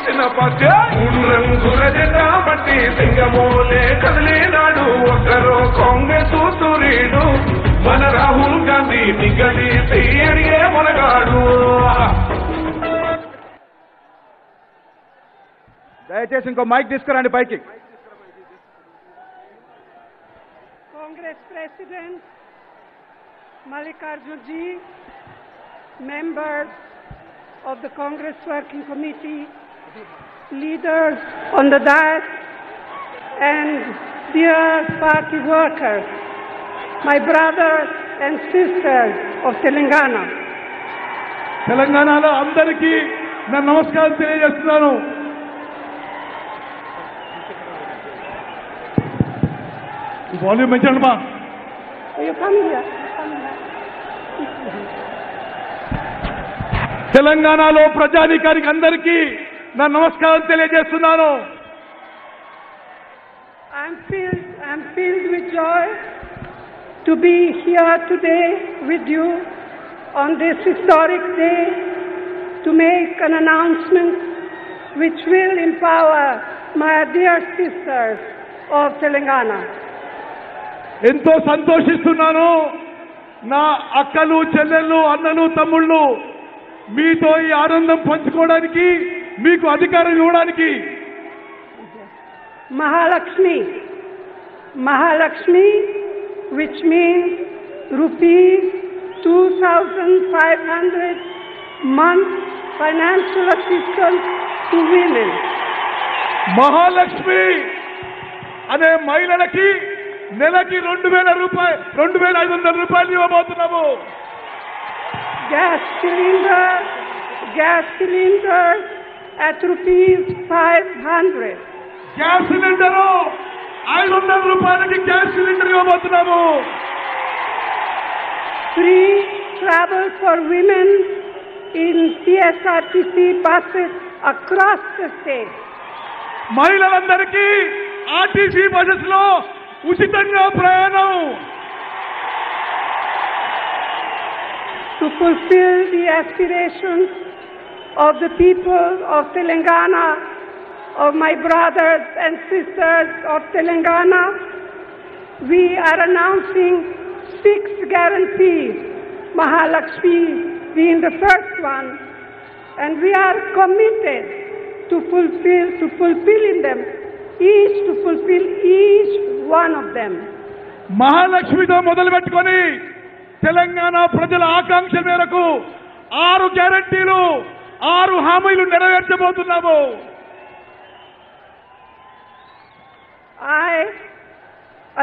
పుట్టిన పద్య రంగుల జెండా బట్టి సింగమోలే కదిలినాడు ఒకరు కాంగ్రెస్ సూర్యుడు మన రాహుల్ గాంధీ నిగడి తీయడిగే మొనగాడు. దయచేసి ఇంకో మైక్ తీసుకురండి పైకి. Congress President Mallikarjun ji, members of the Congress Working Committee, leaders on the dais, and dear party workers, my brothers and sisters of Telangana. తెలంగాణలో అందరికీ నా నమస్కారం తెలియజేస్తున్నాను. వాల్యూమ్ పెంచండి మా. తెలంగాణలో ప్రజానీకానికి అందరికీ నా నమస్కారం తెలియజేస్తున్నాను. I'm filled with joy to be here today with you on this historic day to make an announcement which will empower my dear sisters of Telangana. ఎంతో సంతోషిస్తున్నాను. నా అక్కలు, చెల్లెళ్ళు, అన్నలు, తమ్ముళ్ళు మీతో ఈ ఆనందం పంచుకోవడానికి, మీకు అధికారం ఇవ్వడానికి. Mahalakshmi, which means rupees 2,500 month financial assistance to women. Mahalakshmi అనే మహిళలకి నెలకి 2,000 రూపాయలు, 2,500 రూపాయలు ఇవ్వబోతున్నాము. Gas cylinder at rupees 500. Gas cylinder 500 రూపాయలకి గ్యాస్ సిలిండర్ ఇవ్వబోతున్నాము. Free travel for women in CSRTC buses across the state. మహిళలందరికీ ఆర్టీసీ బసెస్ లో ఉచితంగా ప్రయాణం. To fulfill the aspirations of the people of Telangana, of my brothers and sisters of Telangana, we are announcing 6 guarantees, Mahalakshmi being the first one, and we are committed to fulfill each one of them. మహాలక్ష్మితో మొదలు పెట్టుకొని తెలంగాణ ప్రజల ఆకాంక్ష మేరకు 6 గ్యారంటీలు, 6 హామీలు నెరవేర్చబోతున్నాము. I,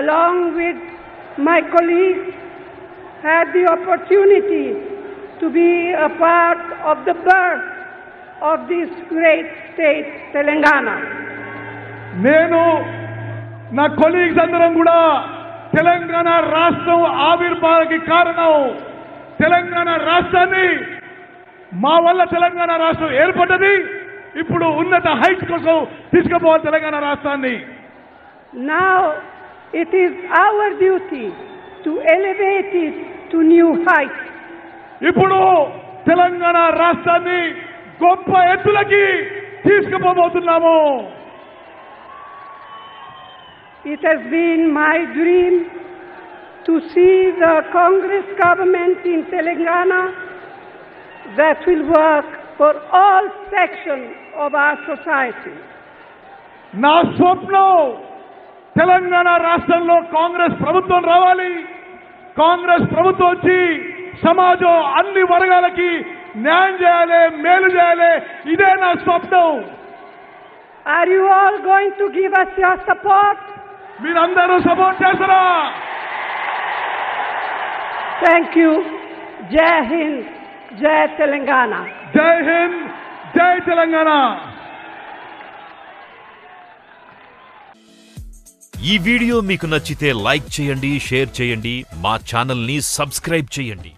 along with my colleagues, had the opportunity to be a part of the birth of this great state, Telangana. నేను నా colleagues అందరం కూడా తెలంగాణ రాష్ట్రం ఆవిర్భావానికి కారణం. తెలంగాణ రాష్ట్రాన్ని మా వల్ల తెలంగాణ రాష్ట్రం ఏర్పడ్డది. ఇప్పుడు ఉన్నత హైట్స్ కోసం తీసుకుపోవాలి తెలంగాణ రాష్ట్రాన్ని. Now it is our duty to elevate it to new heights. ఇప్పుడు తెలంగాణ రాష్ట్రాన్ని గొప్ప ఎత్తులకి తీసుకుపోబోతున్నాము. It has been my dream to see the Congress government in Telangana that will work for all sections of our society. నా స్వప్నం తెలంగాణ రాష్ట్రంలో కాంగ్రెస్ ప్రభుత్వం రావాలి. కాంగ్రెస్ ప్రభుత్వం వచ్చి సమాజం అన్ని వర్గాలకి న్యాయం చేయాలి, మేలు చేయాలి. ఇదే నా స్వప్నం. Are you all going to give us your support? మీరందరూ సపోర్ట్ చేస్తారా? Thank you. Jai Hind, Jai Telangana. జై హింద్, జై తెలంగాణ. ఈ వీడియో మీకు నచ్చితే లైక్ చేయండి, షేర్ చేయండి, మా ఛానల్ని సబ్స్క్రైబ్ చేయండి.